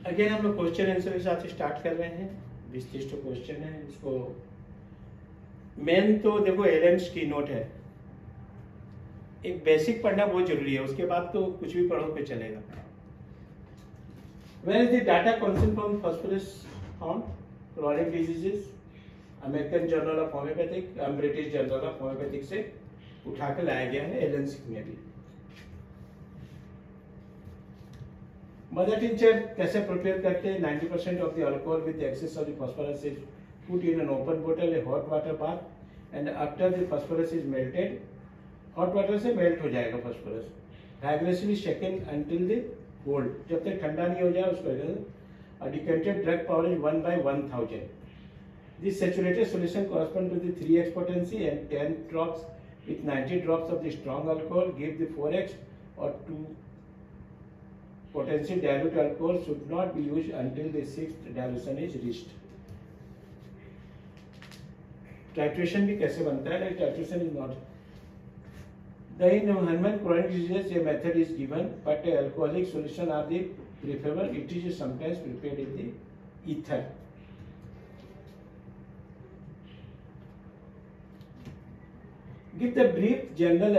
Again हम लोग question answer के साथ स्टार्ट कर रहे हैं। 20-30 क्वेश्चन है। इसको मेन तो देखो एलेम्स की नोट है, एक बेसिक पढ़ना बहुत जरूरी है, उसके बाद तो कुछ भी पढ़ो पे चलेगा। Where is the data collection from phosphorus found? Chronic diseases, American journal of homeopathic, British journal of homeopathic से उठा के लाया गया है एलेंस में भी। मदर टिंचर कैसे प्रिपेयर करते हैं? 90% of the alcohol with excess of the phosphorus is put in an open बोतल a hot water bath and after the phosphorus is melted, hot water से मेल्ट हो जाएगा phosphorus, vibrationally shaken until the cold, जब तक ठंडा नहीं हो जाए उसको। Decanted drug power is 1/1000। This saturated solution corresponds to the 3x potency, and 10 drops with 90 drops of the strong alcohol give the 4x or 2 potency dilute alcohol should not be used until the 6th dilution is reached. Titration भी कैसे बनता है? Titration is not. In human chronic diseases, a method is given, but alcoholic solution are the preferable. It is sometimes prepared in the ether. Give the brief general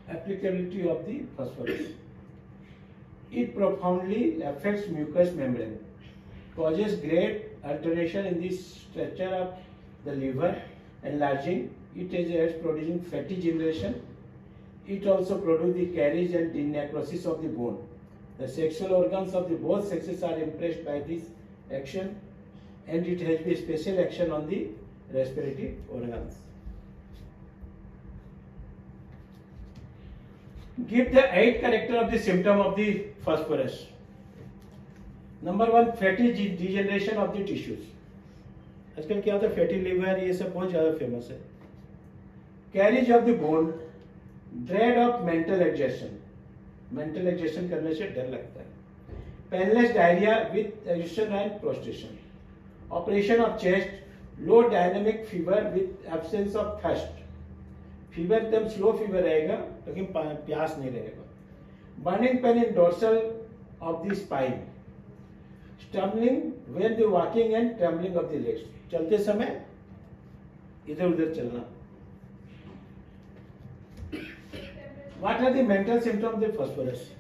applicability of the phosphorus. It profoundly affects mucous membrane, causes great alteration in the structure of the liver, enlarging it as producing fatty generation. It also produces the carriage and necrosis of the bone. The sexual organs of the both sexes are impressed by this action, and it has a special action on the respiratory organs. Give the 8 character of the symptom of the phosphorus. Number 1, fatty degeneration of the tissues. आजकल क्या होता है, fatty liver, ये सब बहुत ज्यादा famous है। Carriage of the bone, dread of mental exertion, mental exertion करने से डर लगता है। Painless diarrhoea with agitation and prostration, operation of chest, low dynamic fever with absence of thirst, fever एकदम स्लो फीवर रहेगा लेकिन प्यास नहीं रहेगा। Burning pain in dorsal of the spine, stumbling when the walking and trembling of the legs, चलते समय इधर उधर चलना। What are the mental symptoms of the phosphorus?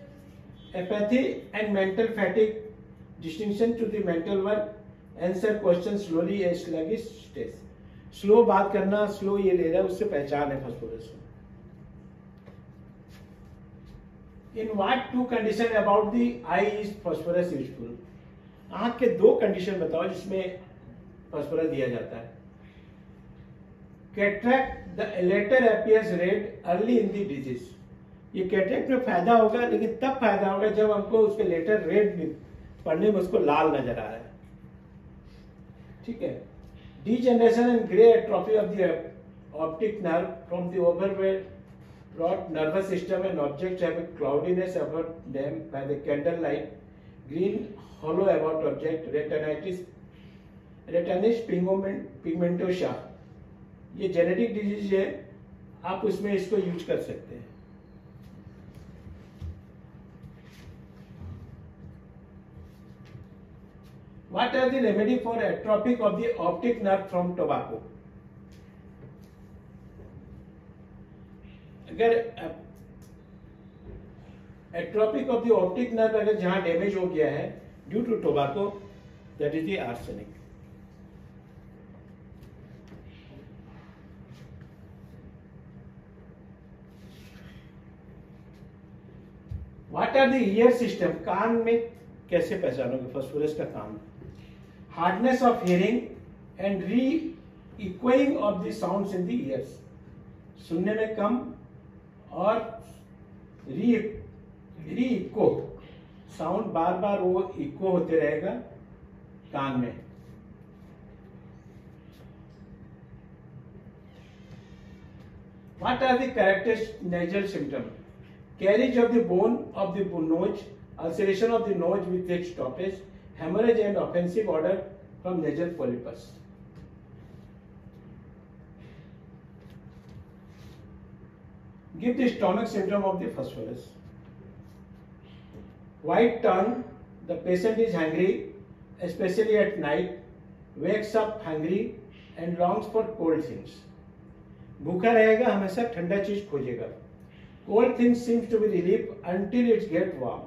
Apathy and mental fatigue, distinction to the mental work, answer question slowly and sluggish stage, slow बात करना, slow ये ले रहा है, उससे पहचान है phosphorus. In what 2 condition about the I is phosphorus useful? आंख के 2 कंडीशन बताओ जिसमें फास्फोरस दिया जाता है। Cataract, the latter appears red early in the disease, ये कैटरैक्ट में फायदा होगा लेकिन तब फायदा होगा जब हमको उसके लेटर रेड पढ़ने में उसको लाल नजर आ रहा है। ठीक है। Degeneration and grey atrophy of the optic nerve from the overwrought nervous system, and objects have a cloudiness about them by the candlelight, green hollow about object, retinitis, retinitis pigmentosa, ये genetic disease है, आप उसमें इसको use कर सकते हैं। What are the remedy for atrophy of the optic nerve from tobacco? अगर atrophic of the optic nerve अगर जहां डैमेज हो गया है due to tobacco, that is the arsenic. What are the ear system? कान में कैसे पहचानोगे फास्फोरस का काम? Hardness of hearing and re echoing of the sounds in the ears, सुनने में कम और री इको, साउंड बार बार वो इको होते रहेगा कान में। What are the characteristic nasal symptom? Caries of the bone of the nose, ulceration of the nose with its stoppage, hemorrhage and offensive odor from nasal polypus. Give the stomach symptom of the phosphorus. white tongue, the patient is hungry, especially at night, wakes up hungry and longs for cold things. भूखा रहेगा, हमेशा ठंडा चीज खोजेगा. Cold things seems to be relief until it get warm.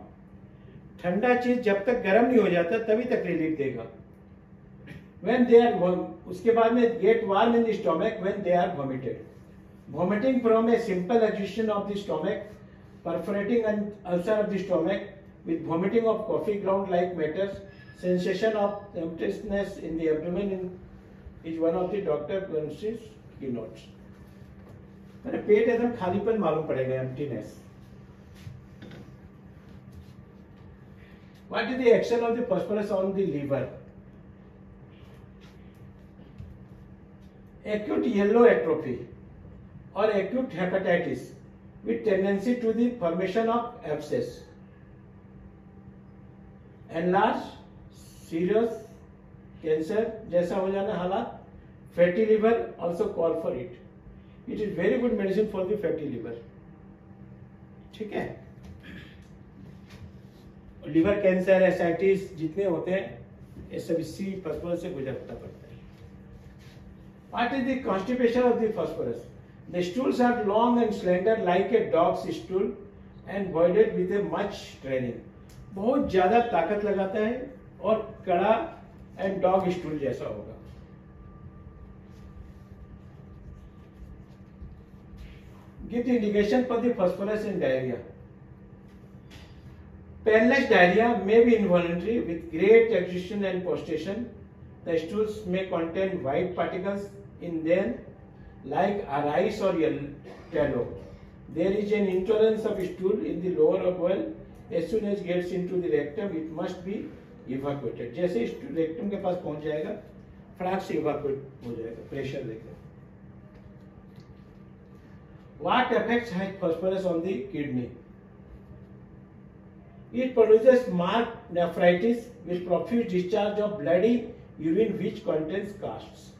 ठंडा चीज जब तक गर्म नहीं हो जाता तभी तक रिलीफ देगा. When they are उसके बाद में get warm in the stomach when they are vomited. Vomiting from a simple excision of the stomach, perforating an ulcer of the stomach with vomiting of coffee ground like matters, sensation of emptiness in the abdomen is one of the Dr. Bernstein's keynotes. मैंने पेट एकदम खालीपन मालूम पड़ेगा, emptiness. What is the action of the phosphorus on the liver? Acute yellow atrophy or acute hepatitis with tendency to the formation of abscess. Enlarged serious cancer जैसा हो जाना हालात. Fatty liver also call for it. It is very good medicine for the fatty liver. ठीक है. Liver cancer, ascites जितने होते हैं ये सब इसी फास्फोरस से गुजरना पड़ता है. What is the constipation of the phosphorus? The stools are long and slender like a dog's stool and voided with a much training. बहुत ज्यादा ताकत लगाता है और कड़ा एंड डॉग स्टूल जैसा होगा. Give the indication for the phosphorus in diarrhea. Painless diarrhea may be involuntary with great exhaustion and prostration. The stools may contain white particles in them like rice or tallow. There is an intolerance of stool in the lower bowel. As soon as it gets into the rectum, it must be evacuated. जैसे rectum के पास पहुंच जाएगा, फटाक से evacuate हो जाएगा, pressure देकर. What effects has phosphorus on the kidney? It produces marked nephritis with profuse discharge of bloody urine which contains casts.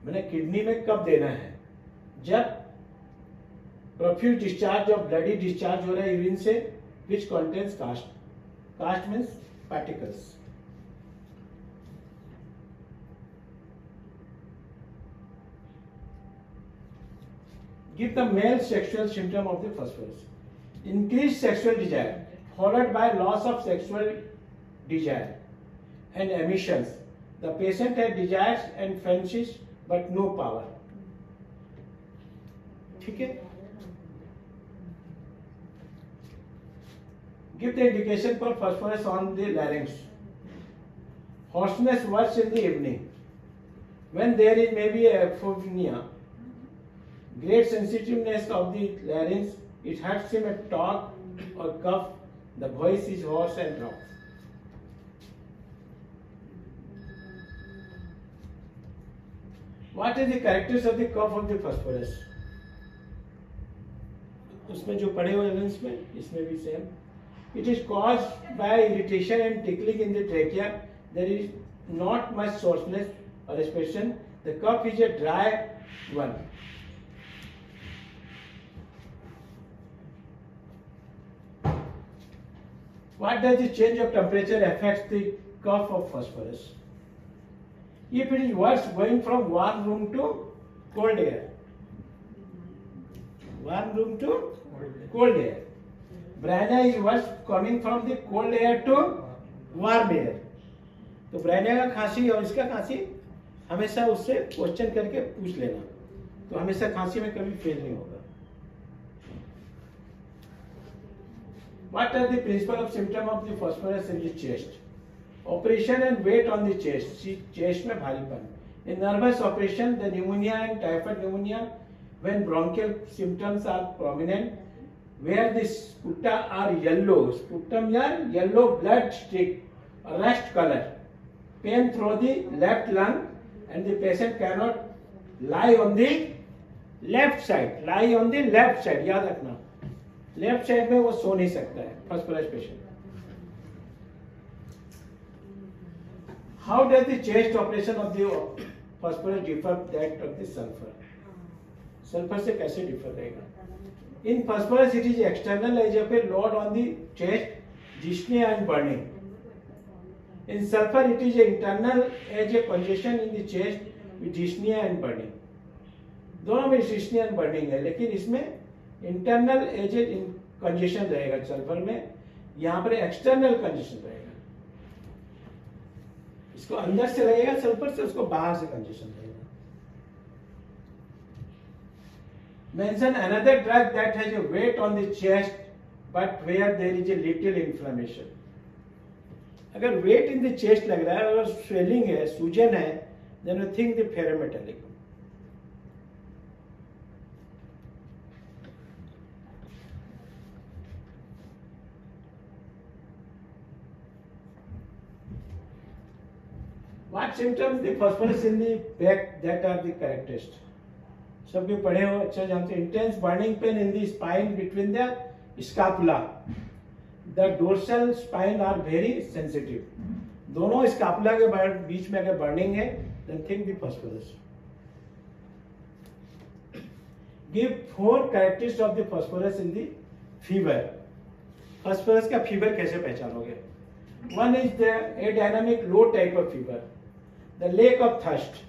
मैंने किडनी में कब देना है? जब profuse discharge of bloody discharge हो रहा है यूरिन से which contains cast. Cast means particles. Give the male sexual symptom of the phosphorus. Increased sexual desire followed by loss of sexual desire and emissions. The patient has desires and fancies but no power. ठीक है. Give the indication for phosphorus on the larynx. Hoarseness worse in the evening. When there is maybe a aphonia, great sensitiveness of the larynx, it hurts him at talk or cough, the voice is hoarse and rough. What is the characters of the cough of the phosphorus? उसमें जो पढ़े हुए evidence में इसमें भी same. It is caused by irritation and tickling in the trachea. There is not much soreness or expression. The cough is a dry one. What does the change of temperature affect the cough of phosphorus? If it is worse, going from warm room to cold air. Warm room to cold air. Brania is worse coming from the cold air to warm air. तो bryonia का खांसी और इसका खांसी हमेशा उससे question करके पूछ लेना, तो हमेशा खांसी में कभी फेल नहीं होगा. What are the principal of symptom of the phosphorus in the chest? Operation and weight on the chest. Chest में भारीपन. In nervous operation, the pneumonia and typhoid pneumonia, when bronchial symptoms are prominent, where the sputa are yellow, sputum या yellow blood streak, rust color, pain through the left lung, and the patient cannot lie on the left side. Lie on the left side. याद रखना. Left side में वो सो नहीं सकता है phosphorus patient. How does the chest operation of the phosphorus differ that of the sulfur? Sulphur से कैसे differ रहेगा? In phosphorus it is external as a load on the chest, dyspnea and burning. In sulfur it is internal as a congestion in the chest with dyspnea and burning. दोनों में dyspnea and burning है, लेकिन इसमें internal as a congestion रहेगा sulphur में, यहाँ पर external congestion रहेगा। इसको अंदर से रहेगा सल्फर से, उसको बाहर से कंजेशन रहेगा। Mention another drug that has a weight on the chest but where there is a little inflammation. अगर weight in the chest लग रहा है, अगर swelling है, सूजन है, then we think the ferrometallic. What symptoms the phosphorus in the back that are the correctest? सब भी पढ़े हो, अच्छा जानते हैं। Intense burning pain in the spine between the scapula, the dorsal spine are very sensitive. दोनों scapula के बीच में अगर बर्निंग है, then think the phosphorus. Give 4 characteristics of the phosphorus in the fever. Phosphorus का फीवर कैसे पहचानोगे? 1 is the adynamic low type of fever, the lack of thirst,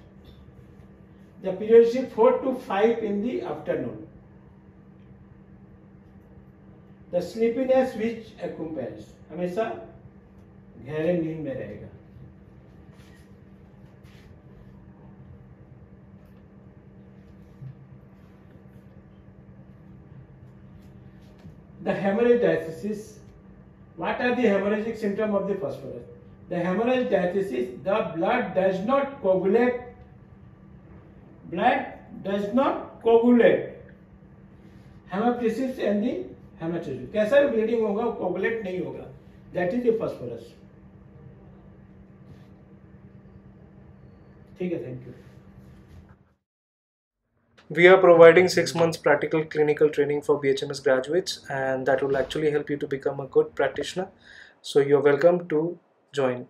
the periodicity 4 to 5 in the afternoon, the sleepiness which accompanies, हमेशा गहरे नींद में रहेगा। The hemorrhage diathesis. What are the hemorrhagic symptoms of the phosphorus? The hemorrhage diathesis, the blood does not coagulate. Blood does not coagulate. Hemoptysis and the hematosis. कैसा bleeding होगा, coagulate नहीं होगा, that is the phosphorus. ठीक है, thank you. We are providing 6 months practical clinical training for BHMS graduates, and that will actually help you to become a good practitioner. So you're welcome to join.